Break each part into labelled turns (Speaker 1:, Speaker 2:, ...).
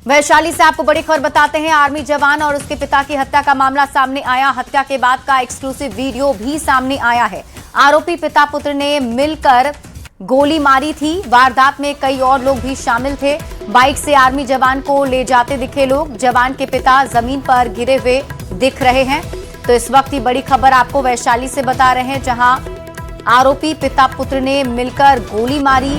Speaker 1: वैशाली से आपको बड़ी खबर बताते हैं। आर्मी जवान और उसके पिता की हत्या का मामला सामने आया। हत्या के बाद का एक्सक्लूसिव वीडियो भी सामने आया है। आरोपी पिता पुत्र ने मिलकर गोली मारी थी। वारदात में कई और लोग भी शामिल थे। बाइक से आर्मी जवान को ले जाते दिखे लोग। जवान के पिता जमीन पर गिरे हुए दिख रहे हैं। तो इस वक्त की बड़ी खबर आपको वैशाली से बता रहे हैं, जहां आरोपी पिता पुत्र ने मिलकर गोली मारी।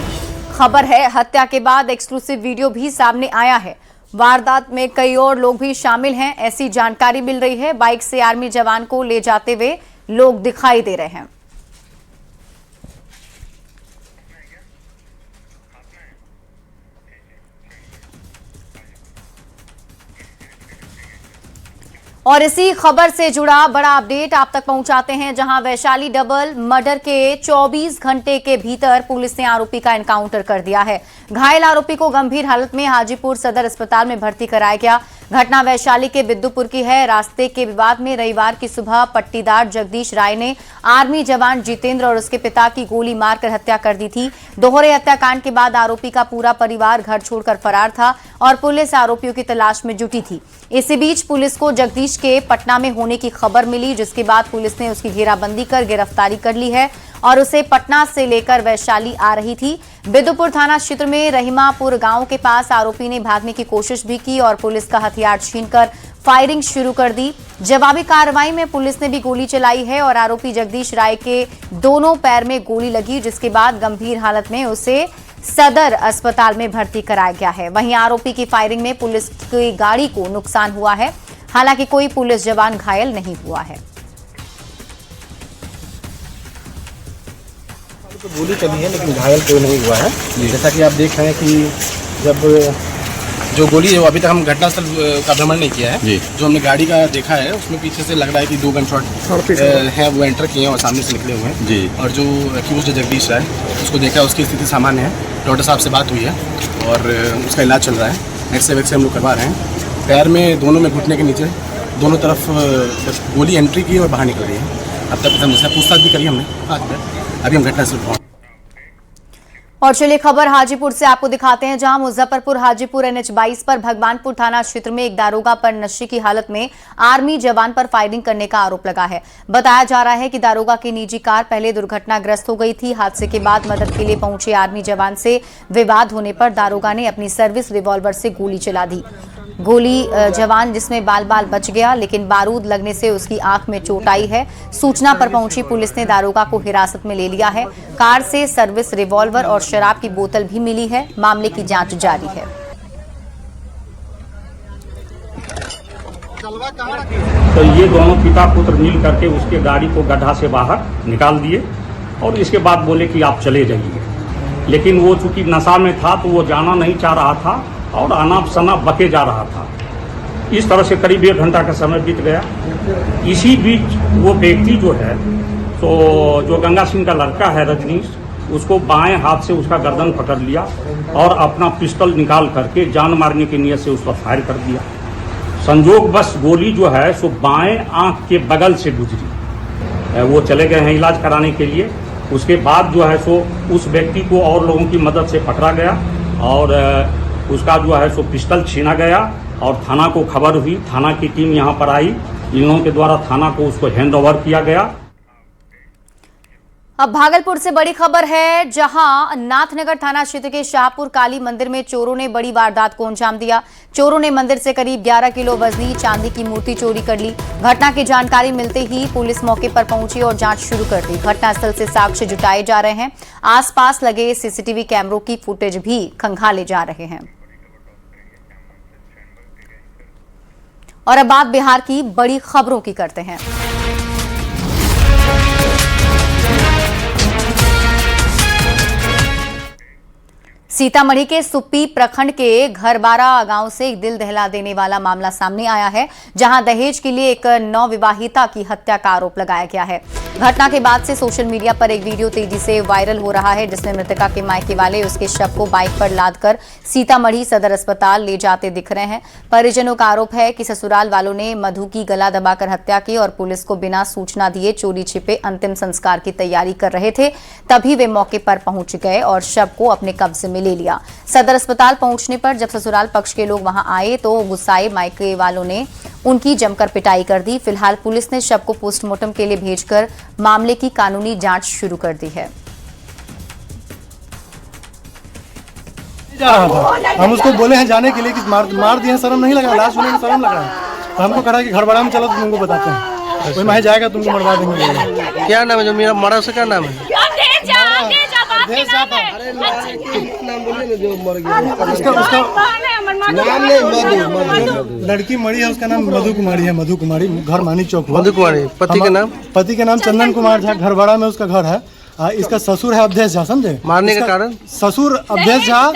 Speaker 1: खबर है हत्या के बाद एक्सक्लूसिव वीडियो भी सामने आया है। वारदात में कई और लोग भी शामिल हैं, ऐसी जानकारी मिल रही है। बाइक से आर्मी जवान को ले जाते हुए लोग दिखाई दे रहे हैं। और इसी खबर से जुड़ा बड़ा अपडेट आप तक पहुंचाते हैं, जहां वैशाली डबल मर्डर के 24 घंटे के भीतर पुलिस ने आरोपी का एनकाउंटर कर दिया है। घायल आरोपी को गंभीर हालत में हाजीपुर सदर अस्पताल में भर्ती कराया गया। घटना वैशाली के बिद्दुपुर की है। रास्ते के विवाद में रविवार की सुबह पट्टीदार जगदीश राय ने आर्मी जवान जितेंद्र और उसके पिता की गोली मारकर हत्या कर दी थी। दोहरे हत्याकांड के बाद आरोपी का पूरा परिवार घर छोड़कर फरार था और पुलिस आरोपियों की तलाश में जुटी थी। इसी बीच पुलिस को जगदीश के पटना में होने की खबर मिली, जिसके बाद पुलिस ने उसकी घेराबंदी कर गिरफ्तारी कर ली है और उसे पटना से लेकर वैशाली आ रही थी। बिद्दुपुर थाना क्षेत्र में रहीमापुर गांव के पास आरोपी ने भागने की कोशिश भी की और पुलिस का हथियार छीनकर फायरिंग शुरू कर दी। जवाबी कार्रवाई में पुलिस ने भी गोली चलाई है और आरोपी जगदीश राय के दोनों पैर में गोली लगी, जिसके बाद गंभीर हालत में उसे सदर अस्पताल में भर्ती कराया गया है। वहीं आरोपी की फायरिंग में पुलिस की गाड़ी को नुकसान हुआ है। हालांकि कोई पुलिस जवान घायल नहीं हुआ है।
Speaker 2: तो गोली चली है लेकिन घायल कोई नहीं हुआ है। जैसा कि आप देख रहे हैं कि जब जो गोली है वो अभी तक हम घटनास्थल का भ्रमण नहीं किया है। जो हमने गाड़ी का देखा है उसमें पीछे से लग रहा है कि 2 गन शॉट है वो एंटर किए हैं और सामने से निकले हुए हैं जी। और जो अक्यूज्ड जगदीश है उसको देखा, उसकी स्थिति सामान्य है। डॉक्टर साहब से बात हुई है और उसका इलाज चल रहा है। एक्सरे वेक्सरे हम लोग करवा रहे हैं। पैर में दोनों में घुटने के नीचे दोनों तरफ गोली एंट्री की और बाहर निकल रही है। अब तक पूछताछ भी करी हमने। अभी हम घटनास्थल पहुंचे।
Speaker 1: और चलिए खबर हाजीपुर से आपको दिखाते हैं, जहां मुजफ्फरपुर हाजीपुर NH 22 पर भगवानपुर थाना क्षेत्र में एक दारोगा पर नशे की हालत में आर्मी जवान पर फायरिंग करने का आरोप लगा है। बताया जा रहा है कि दारोगा की निजी कार पहले दुर्घटनाग्रस्त हो गई थी। हादसे के बाद मदद के लिए पहुंचे आर्मी जवान से विवाद होने पर दारोगा ने अपनी सर्विस रिवॉल्वर से गोली चला दी। गोली जवान जिसमें बाल बाल बच गया, लेकिन बारूद लगने से उसकी आंख में चोट आई है। सूचना पर पहुंची पुलिस ने दारोगा को हिरासत में ले लिया है। कार से सर्विस रिवॉल्वर और शराब की बोतल भी मिली है। मामले की जांच जारी है।
Speaker 3: तो ये दोनों पिता पुत्र मिल करके उसके गाड़ी को गड्ढा से बाहर निकाल दिए और इसके बाद बोले कि आप चले जाइए। लेकिन वो चूंकि नशा में था तो वो जाना नहीं चाह रहा था और अनाप शनाप बके जा रहा था। इस तरह से करीब 1 घंटा का समय बीत गया। इसी बीच वो व्यक्ति जो है, तो जो गंगा सिंह का लड़का है रजनीश, उसको बाएं हाथ से उसका गर्दन पकड़ लिया और अपना पिस्टल निकाल करके जान मारने की नीयत से उस पर फायर कर दिया। संजोग बस गोली जो है सो बाएं आंख के बगल से गुजरी। वो चले गए हैं इलाज कराने के लिए। उसके बाद जो है सो उस व्यक्ति को और लोगों की मदद से पकड़ा गया और उसका जो है सो पिस्टल छीना गया और थाना को खबर हुई। थाना की टीम यहाँ पर आई। इन लोगों के द्वारा थाना को उसको हैंड ओवर किया गया।
Speaker 1: अब भागलपुर से बड़ी खबर है, जहां नाथनगर थाना क्षेत्र के शाहपुर काली मंदिर में चोरों ने बड़ी वारदात को अंजाम दिया। चोरों ने मंदिर से करीब 11 किलो वजनी चांदी की मूर्ति चोरी कर ली। घटना की जानकारी मिलते ही पुलिस मौके पर पहुंची और जांच शुरू कर दी। घटनास्थल से साक्ष्य जुटाए जा रहे हैं। आसपास लगे सीसीटीवी कैमरों की फुटेज भी खंगाले जा रहे हैं। और अब बात बिहार की बड़ी खबरों की करते हैं। सीतामढ़ी के सुप्पी प्रखंड के घरबारा गांव से एक दिल दहला देने वाला मामला सामने आया है, जहां दहेज के लिए एक नवविवाहिता की हत्या का आरोप लगाया गया है। घटना के बाद से सोशल मीडिया पर एक वीडियो तेजी से वायरल हो रहा है, जिसमें मृतका के मायके वाले उसके शव को बाइक पर लादकर सीतामढ़ी सदर अस्पताल ले जाते दिख रहे हैं। परिजनों का आरोप है कि ससुराल वालों ने मधु की गला दबाकर हत्या की और पुलिस को बिना सूचना दिए चोरी छिपे अंतिम संस्कार की तैयारी कर रहे थे। तभी वे मौके पर पहुंच गए और शव को अपने कब्जे में ले ले लिया। सदर अस्पताल पहुंचने पर जब ससुराल पक्ष के लोग वहां आए तो गुस्साए मायके वालों ने उनकी जमकर पिटाई कर दी। फिलहाल पुलिस ने शव को पोस्टमार्टम के लिए भेजकर मामले की कानूनी जांच शुरू कर दी है।
Speaker 4: जा रहा था, हम उसको बोले हैं जाने के लिए कि मार दिए, शर्म नहीं लगा, लाश होने में शर्म लग रहा है। तो हमको कहा कि घरवाड़ा में चलो तो तुमको बताते हैं, कोई माही जाएगा तुमको मरवा देंगे।
Speaker 5: क्या नाम है जो मेरा मरा उसका क्या नाम है?
Speaker 4: लड़की मरी है, उसका नाम मधु कुमारी है। मधु कुमारी, घर मानी चौक।
Speaker 5: मधु कुमारी। पति का नाम?
Speaker 4: पति का नाम चंदन कुमार झा, घरवाड़ा में उसका घर है। इसका ससुर है अवधेश झा, समझे?
Speaker 5: मारने का कारण?
Speaker 4: ससुर अवधेश झा,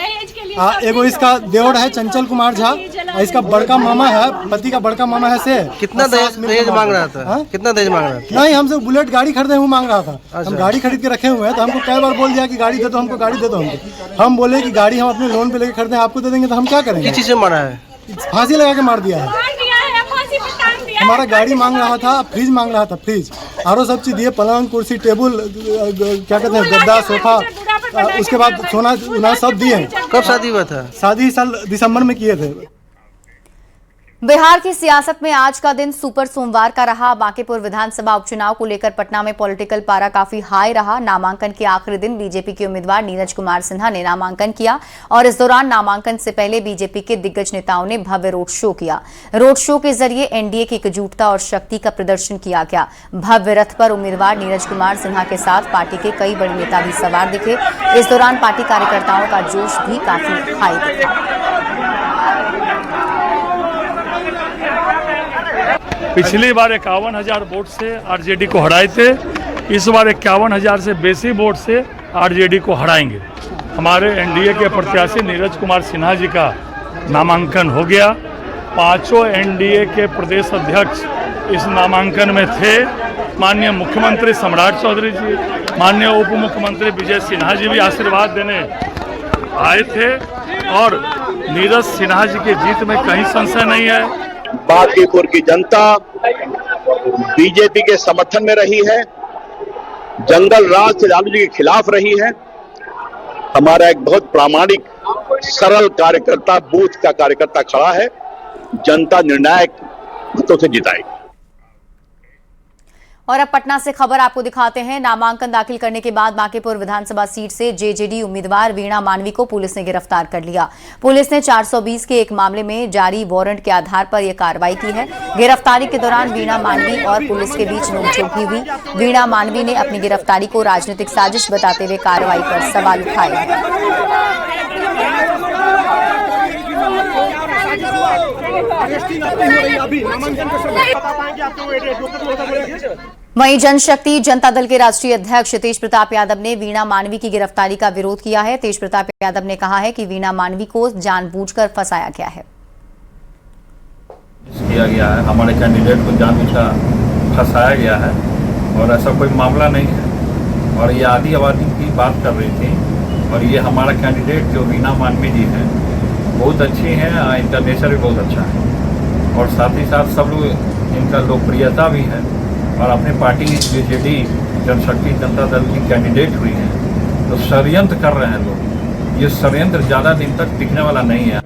Speaker 4: एगो इसका देवर है चंचल कुमार झा, इसका बड़का मामा है, पति का बड़का मामा है से।
Speaker 5: कितना दहेज मांग रहा था? कितना दहेज मांग रहा था?
Speaker 4: नहीं, हमसे बुलेट गाड़ी खरीदे हुए मांग रहा था। हम गाड़ी खरीद के रखे हुए हैं, तो हमको कई बार बोल दिया कि गाड़ी दे दो हमको, गाड़ी दे दो हमको। हम बोले कि गाड़ी हम अपने लोन पे लेके खरीदे, आपको दे देंगे, तो हम क्या करेंगे?
Speaker 5: किस चीज से मारा है?
Speaker 4: फांसी लगा के मार दिया है। हमारा गाड़ी मांग रहा था, फ्रिज मांग रहा था, फ्रिज और सब चीज दिए, पलंग कुर्सी टेबल, क्या कहते हैं, गद्दा सोफा, उसके बाद सोना सब दिए।
Speaker 5: कब शादी हुआ था?
Speaker 4: शादी साल दिसंबर में किए थे।
Speaker 1: बिहार की सियासत में आज का दिन सुपर सोमवार का रहा। बांकीपुर विधानसभा उपचुनाव को लेकर पटना में पॉलिटिकल पारा काफी हाई रहा। नामांकन के आखिरी दिन बीजेपी के उम्मीदवार नीरज कुमार सिन्हा ने नामांकन किया और इस दौरान नामांकन से पहले बीजेपी के दिग्गज नेताओं ने भव्य रोड शो किया। रोड शो के जरिए एनडीए की एकजुटता और शक्ति का प्रदर्शन किया गया। भव्य रथ पर उम्मीदवार नीरज कुमार सिन्हा के साथ पार्टी के कई बड़े नेता भी सवार दिखे। इस दौरान पार्टी कार्यकर्ताओं का जोश भी काफी हाई दिखा।
Speaker 6: पिछली बार 51,000 वोट से आरजेडी को हराए थे, इस बार 51,000 से बेसी वोट से आरजेडी को हराएंगे। हमारे एनडीए के प्रत्याशी नीरज कुमार सिन्हा जी का नामांकन हो गया। पांचों एनडीए के प्रदेश अध्यक्ष इस नामांकन में थे। माननीय मुख्यमंत्री सम्राट चौधरी जी, माननीय उप मुख्यमंत्री विजय सिन्हा जी भी आशीर्वाद देने आए थे और नीरज सिन्हा जी की जीत में कहीं संशय नहीं है।
Speaker 7: बांकीपुर की जनता बीजेपी के समर्थन में रही है, जंगल राज से लालू जी के खिलाफ रही है। हमारा एक बहुत प्रामाणिक सरल कार्यकर्ता, बूथ का कार्यकर्ता खड़ा है, जनता निर्णायक मतों से जिताएगी।
Speaker 1: और अब पटना से खबर आपको दिखाते हैं। नामांकन दाखिल करने के बाद बांकीपुर विधानसभा सीट से जेजेडी उम्मीदवार वीणा मानवी को पुलिस ने गिरफ्तार कर लिया। पुलिस ने 420 के एक मामले में जारी वारंट के आधार पर यह कार्रवाई की है। गिरफ्तारी के दौरान वीणा मानवी और पुलिस के बीच नोकझोंक भी हुई। वीणा मानवी ने अपनी गिरफ्तारी को राजनीतिक साजिश बताते हुए कार्रवाई पर सवाल उठाए। वहीं जनशक्ति जनता दल के राष्ट्रीय अध्यक्ष तेज प्रताप यादव ने वीणा मानवी की गिरफ्तारी का विरोध किया है। तेज प्रताप यादव ने कहा है कि वीणा मानवी को जानबूझकर फंसाया गया है।
Speaker 8: किया गया है, हमारे कैंडिडेट को जानबूझकर फंसाया गया है और ऐसा कोई मामला नहीं है। और ये आदि आबादी की बात कर रही थी और ये हमारा कैंडिडेट जो वीणा मानवी जी है बहुत अच्छी हैं, इंटरनेशनल भी बहुत अच्छा है और साथ ही साथ सब लोग इनका लोकप्रियता भी है और अपनी पार्टी जेजेडी जनशक्ति जनता दल की कैंडिडेट हुई है। तो षड्यंत्र कर रहे हैं लोग, ये षड्यंत्र ज़्यादा दिन तक टिकने वाला नहीं है।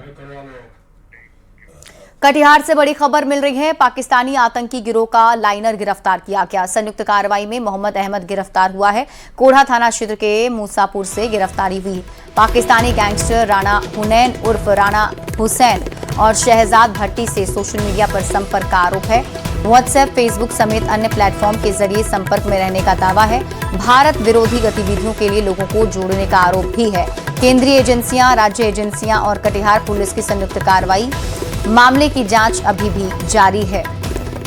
Speaker 1: कटिहार से बड़ी खबर मिल रही है। पाकिस्तानी आतंकी गिरोह का लाइनर गिरफ्तार किया गया। संयुक्त कार्रवाई में मोहम्मद अहमद गिरफ्तार हुआ है। कोढ़ा थाना क्षेत्र के मूसापुर से गिरफ्तारी हुई। पाकिस्तानी गैंगस्टर राणा हुनैन उर्फ राणा हुसैन और शहजाद भट्टी से सोशल मीडिया पर संपर्क का आरोप है। व्हाट्सएप, फेसबुक समेत अन्य प्लेटफॉर्म के जरिए संपर्क में रहने का दावा है। भारत विरोधी गतिविधियों के लिए लोगों को जोड़ने का आरोप भी है। केंद्रीय एजेंसियां, राज्य एजेंसियां और कटिहार पुलिस की संयुक्त कार्रवाई, मामले की जांच अभी भी जारी है।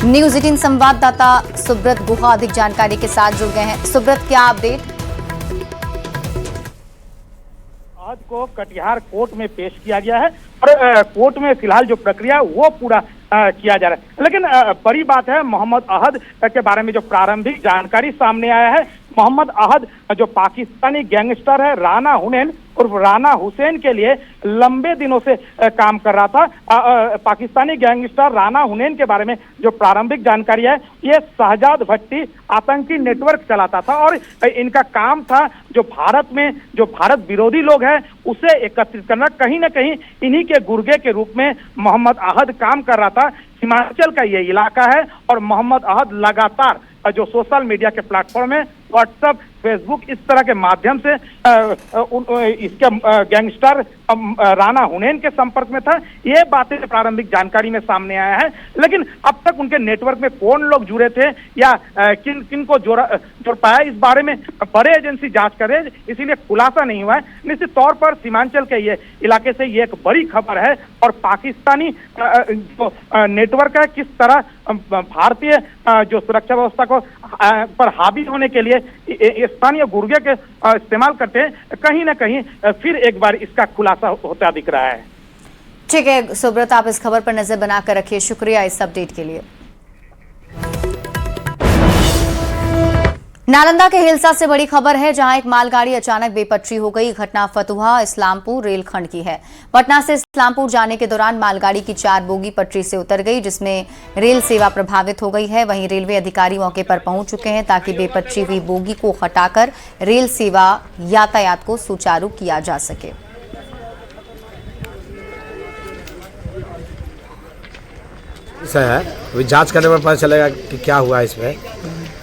Speaker 1: न्यूज 18 संवाददाता सुब्रत गुहा अधिक जानकारी के साथ जुड़ गए हैं। सुब्रत, क्या अपडेट?
Speaker 3: आज को कटिहार कोर्ट में पेश किया गया है और कोर्ट में फिलहाल जो प्रक्रिया वो पूरा किया जा रहा है। लेकिन बड़ी बात है, मोहम्मद अहद के बारे में जो प्रारंभिक जानकारी सामने आया है
Speaker 9: मोहम्मद अहद जो पाकिस्तानी गैंगस्टर है राना हुनैन और राना हुसैन के लिए लंबे दिनों से काम कर रहा था। पाकिस्तानी गैंगस्टर राना हुनैन के बारे में जो प्रारंभिक जानकारी है, ये शहजाद भट्टी आतंकी नेटवर्क चलाता था और इनका काम था जो भारत में जो भारत विरोधी लोग हैं उसे एकत्रित करना। कहीं ना कहीं इन्हीं के गुर्गे के रूप में मोहम्मद अहद काम कर रहा था। हिमाचल का ये इलाका है और मोहम्मद अहद लगातार जो सोशल मीडिया के प्लेटफॉर्म है, व्हाट्सएप, फेसबुक, इस तरह के माध्यम से इसके गैंगस्टर राना हुनैन के संपर्क में था। ये बातें प्रारंभिक जानकारी में सामने आया है, लेकिन अब तक उनके नेटवर्क में कौन लोग जुड़े थे या किन को जोड़ पाया, इस बारे में बड़े एजेंसी जांच करे, इसीलिए खुलासा नहीं हुआ है। निश्चित तौर पर सीमांचल के ये इलाके से ये एक बड़ी खबर है और पाकिस्तानी जो नेटवर्क है किस तरह भारतीय जो सुरक्षा व्यवस्था को पर हावी होने के लिए स्थानीय गुर्गे के इस्तेमाल करते हैं, कहीं ना कहीं फिर एक बार इसका खुलासा होता दिख रहा है।
Speaker 1: ठीक है सुब्रत, आप इस खबर पर नजर बनाकर रखिए। शुक्रिया इस अपडेट के लिए। नालंदा के हिलसा से बड़ी खबर है, जहां एक मालगाड़ी अचानक बेपटरी हो गई। घटना फतुहा इस्लामपुर रेलखंड की है। पटना से इस्लामपुर जाने के दौरान मालगाड़ी की 4 बोगी पटरी से उतर गई, जिसमें रेल सेवा प्रभावित हो गई है। वहीं रेलवे अधिकारी मौके पर पहुंच चुके हैं ताकि बेपटरी हुई बोगी को हटाकर रेल सेवा यातायात को सुचारू किया जा सके।
Speaker 2: है जांच करने पर पता चलेगा कि क्या हुआ इसमें।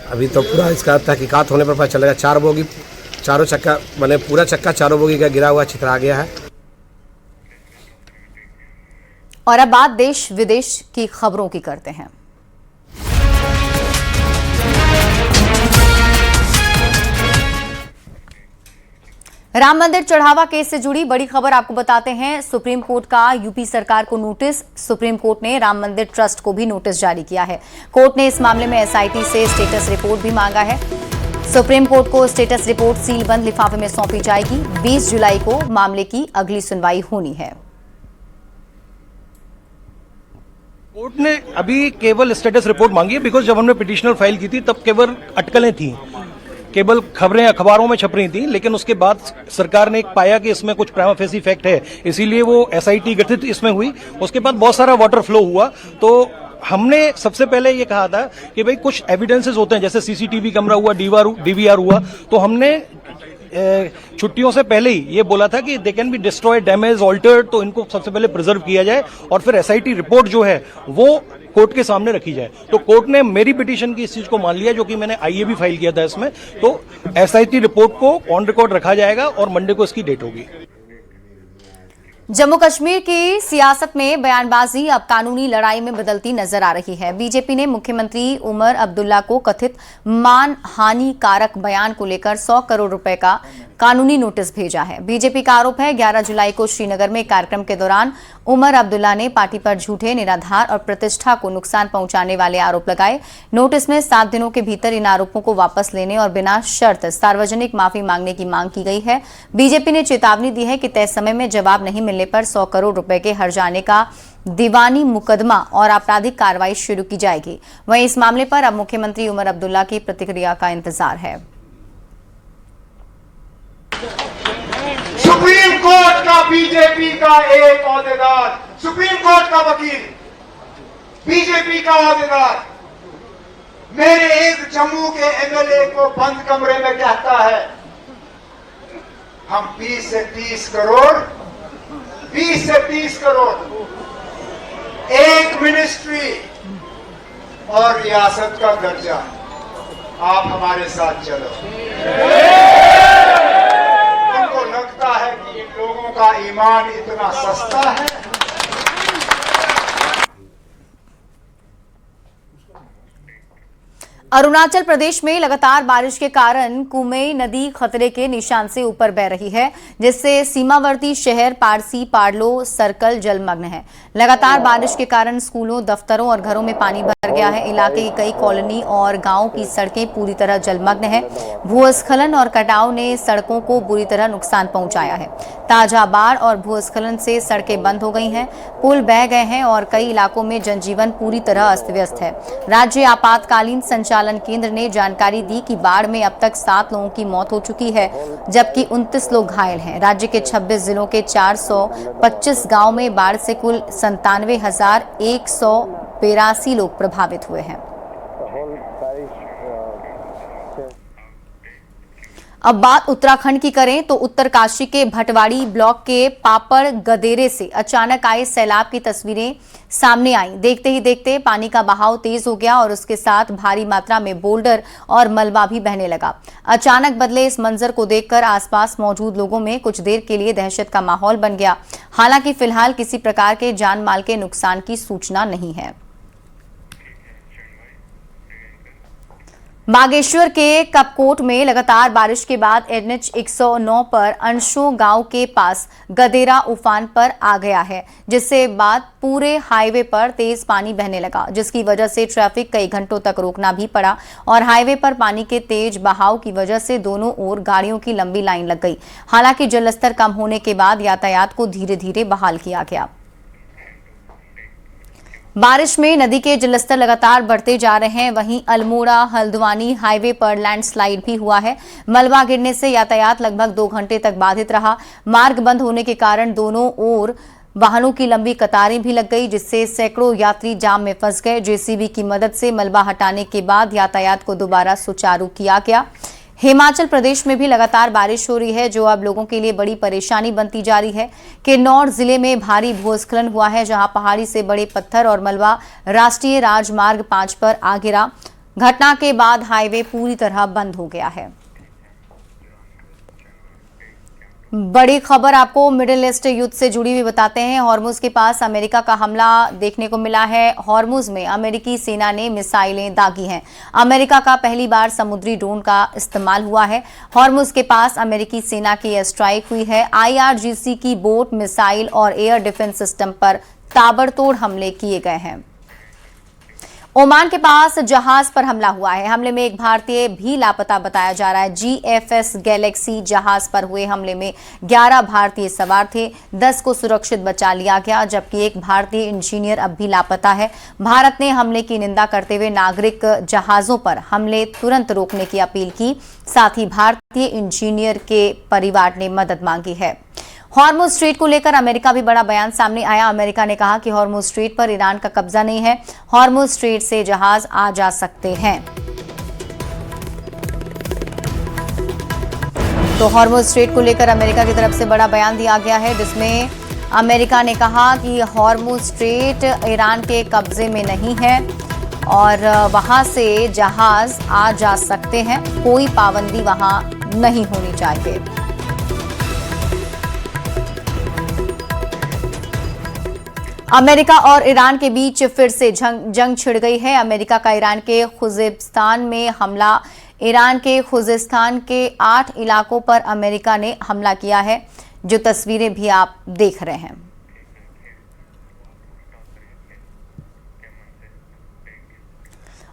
Speaker 2: अभी तो पूरा इसका तहकीकात होने पर पता चलेगा। 4 बोगी, चारों चक्का मैंने पूरा चक्का 4 बोगी का गिरा हुआ चित्रा गया है।
Speaker 1: और अब बात देश विदेश की खबरों की करते हैं। राम मंदिर चढ़ावा केस से जुड़ी बड़ी खबर आपको बताते हैं। सुप्रीम कोर्ट का यूपी सरकार को नोटिस। सुप्रीम कोर्ट ने राम मंदिर ट्रस्ट को भी नोटिस जारी किया है। कोर्ट ने इस मामले में एसआईटी से स्टेटस रिपोर्ट भी मांगा है। सुप्रीम कोर्ट को स्टेटस रिपोर्ट सील बंद लिफाफे में सौंपी जाएगी। 20 जुलाई को मामले की अगली सुनवाई होनी है।
Speaker 10: कोर्ट ने अभी केवल स्टेटस रिपोर्ट मांगी है, बिकॉज जब हमने पिटिशनर फाइल की थी तब केवल अटकलें थी, केवल खबरें अखबारों में छप रही थी। लेकिन उसके बाद सरकार ने पाया कि इसमें कुछ प्राइमा फेसी फैक्ट है, इसीलिए वो एसआईटी गठित इसमें हुई। उसके बाद बहुत सारा वाटर फ्लो हुआ, तो हमने सबसे पहले ये कहा था कि भाई कुछ एविडेंसेस होते हैं, जैसे सीसीटीवी कैमरा हुआ, डीवीआर हुआ, तो हमने छुट्टियों से पहले ही ये बोला था कि they can be destroyed, damage, altered, तो इनको सबसे पहले प्रिजर्व किया जाए और फिर एसआईटी रिपोर्ट जो है वो कोर्ट के सामने रखी जाए। तो कोर्ट ने मेरी पिटीशन की इस चीज को मान लिया, जो कि मैंने आईए भी फाइल किया था इसमें। तो एसआईटी रिपोर्ट को ऑन रिकॉर्ड रखा जाएगा और मंडे को इसकी डेट होगी।
Speaker 1: जम्मू कश्मीर की सियासत में बयानबाजी अब कानूनी लड़ाई में बदलती नजर आ रही है। बीजेपी ने मुख्यमंत्री उमर अब्दुल्ला को कथित मानहानिकारक बयान को लेकर 100 करोड़ रुपए का कानूनी नोटिस भेजा है। बीजेपी का आरोप है 11 जुलाई को श्रीनगर में कार्यक्रम के दौरान उमर अब्दुल्ला ने पार्टी पर झूठे, निराधार और प्रतिष्ठा को नुकसान पहुंचाने वाले आरोप लगाए। नोटिस में 7 दिनों के भीतर इन आरोपों को वापस लेने और बिना शर्त सार्वजनिक माफी मांगने की मांग की गई है। बीजेपी ने चेतावनी दी है कि तय समय में जवाब नहीं मिलने पर 100 करोड़ रुपए के हर्जाने का दीवानी मुकदमा और आपराधिक कार्रवाई शुरू की जाएगी। वहीं इस मामले पर अब मुख्यमंत्री उमर अब्दुल्ला की प्रतिक्रिया का इंतजार है।
Speaker 11: सुप्रीम कोर्ट का बीजेपी का एक ओहदेदार, सुप्रीम कोर्ट का वकील, बीजेपी का ओहदेदार मेरे एक जम्मू के एमएलए को बंद कमरे में कहता है हम 20 से 30 करोड़, 20 से 30 करोड़, एक मिनिस्ट्री और रियासत का दर्जा, आप हमारे साथ चलो। उनको लगता है कि इन लोगों का ईमान इतना सस्ता है।
Speaker 1: अरुणाचल प्रदेश में लगातार बारिश के कारण कुमेई नदी खतरे के निशान से ऊपर बह रही है, जिससे सीमावर्ती शहर पारसी पार्लो सर्कल जलमग्न है। लगातार बारिश के कारण स्कूलों, दफ्तरों और घरों में पानी भर गया है। इलाके की कई कॉलोनी और गांवों की सड़कें पूरी तरह जलमग्न है। भूस्खलन और कटाव ने सड़कों को बुरी तरह नुकसान पहुंचाया है। ताजा बाढ़ और भूस्खलन से सड़कें बंद हो गई हैं, पुल बह गए हैं और कई इलाकों में जनजीवन पूरी तरह अस्त व्यस्त है। राज्य आपातकालीन संचालन संचालन केंद्र ने जानकारी दी कि बाढ़ में अब तक 7 लोगों की मौत हो चुकी है, जबकि 29 लोग घायल हैं। राज्य के 26 जिलों के 425 गांव में बाढ़ से कुल 97,182 लोग प्रभावित हुए हैं। अब बात उत्तराखंड की करें तो उत्तरकाशी के भटवाड़ी ब्लॉक के पापड़ गदेरे से अचानक आए सैलाब की तस्वीरें सामने आई। देखते ही देखते पानी का बहाव तेज हो गया और उसके साथ भारी मात्रा में बोल्डर और मलबा भी बहने लगा। अचानक बदले इस मंजर को देखकर आसपास मौजूद लोगों में कुछ देर के लिए दहशत का माहौल बन गया। हालांकि फिलहाल किसी प्रकार के जान माल के नुकसान की सूचना नहीं है। बागेश्वर के कपकोट में लगातार बारिश के बाद NH 109 पर अंशो गांव के पास गदेरा उफान पर आ गया है, जिससे बाद पूरे हाईवे पर तेज पानी बहने लगा, जिसकी वजह से ट्रैफिक कई घंटों तक रोकना भी पड़ा और हाईवे पर पानी के तेज बहाव की वजह से दोनों ओर गाड़ियों की लंबी लाइन लग गई। हालांकि जलस्तर कम होने के बाद यातायात को धीरे धीरे बहाल किया गया। बारिश में नदी के जलस्तर लगातार बढ़ते जा रहे हैं। वहीं अल्मोड़ा हल्द्वानी हाईवे पर लैंडस्लाइड भी हुआ है। मलबा गिरने से यातायात लगभग 2 घंटे तक बाधित रहा। मार्ग बंद होने के कारण दोनों ओर वाहनों की लंबी कतारें भी लग गई, जिससे सैकड़ों यात्री जाम में फंस गए। जेसीबी की मदद से मलबा हटाने के बाद यातायात को दोबारा सुचारू किया गया। हिमाचल प्रदेश में भी लगातार बारिश हो रही है, जो अब लोगों के लिए बड़ी परेशानी बनती जा रही है। किन्नौर जिले में भारी भूस्खलन हुआ है, जहां पहाड़ी से बड़े पत्थर और मलबा राष्ट्रीय राजमार्ग 5 पर आ गिरा। घटना के बाद हाईवे पूरी तरह बंद हो गया है। बड़ी खबर आपको मिडिल ईस्ट युद्ध से जुड़ी हुई बताते हैं। हॉर्मुज के पास अमेरिका का हमला देखने को मिला है। हॉर्मुज में अमेरिकी सेना ने मिसाइलें दागी हैं। अमेरिका का पहली बार समुद्री ड्रोन का इस्तेमाल हुआ है। हॉर्मुज के पास अमेरिकी सेना की एयर स्ट्राइक हुई है। IRGC की बोट, मिसाइल और एयर डिफेंस सिस्टम पर ताबड़तोड़ हमले किए गए हैं। ओमान के पास जहाज पर हमला हुआ है। हमले में एक भारतीय भी लापता बताया जा रहा है। GFS गैलेक्सी जहाज पर हुए हमले में 11 भारतीय सवार थे। 10 को सुरक्षित बचा लिया गया, जबकि एक भारतीय इंजीनियर अब भी लापता है। भारत ने हमले की निंदा करते हुए नागरिक जहाजों पर हमले तुरंत रोकने की अपील की। साथ ही भारतीय इंजीनियर के परिवार ने मदद मांगी है। हॉर्मुज स्ट्रेट को लेकर अमेरिका भी बड़ा बयान सामने आया। अमेरिका ने कहा कि हॉर्मुज स्ट्रेट पर ईरान का कब्जा नहीं है। हॉर्मुज स्ट्रेट से जहाज आ जा सकते हैं। तो हॉर्मुज स्ट्रेट को लेकर अमेरिका की तरफ से बड़ा बयान दिया गया है, जिसमें अमेरिका ने कहा कि हॉर्मुज स्ट्रेट ईरान के कब्जे में नहीं है और वहां से जहाज आ जा सकते हैं। कोई पाबंदी वहां नहीं होनी चाहिए। अमेरिका और ईरान के बीच फिर से जंग छिड़ गई है। अमेरिका का ईरान के खुजिस्तान में हमला। ईरान के खुजिस्तान के 8 इलाकों पर अमेरिका ने हमला किया है, जो तस्वीरें भी आप देख रहे हैं।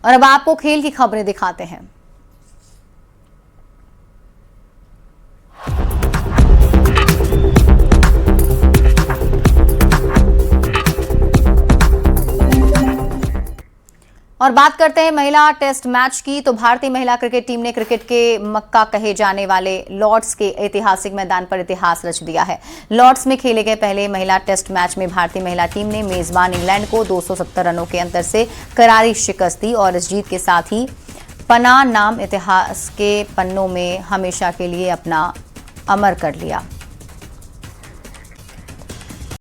Speaker 1: और अब आपको खेल की खबरें दिखाते हैं। और बात करते हैं महिला टेस्ट मैच की। तो भारतीय महिला क्रिकेट टीम ने क्रिकेट के मक्का कहे जाने वाले लॉर्ड्स के ऐतिहासिक मैदान पर इतिहास रच दिया है। लॉर्ड्स में खेले गए पहले महिला टेस्ट मैच में भारतीय महिला टीम ने मेजबान इंग्लैंड को 270 रनों के अंतर से करारी शिकस्त दी और इस जीत के साथ ही पना नाम इतिहास के पन्नों में हमेशा के लिए अपना अमर कर लिया।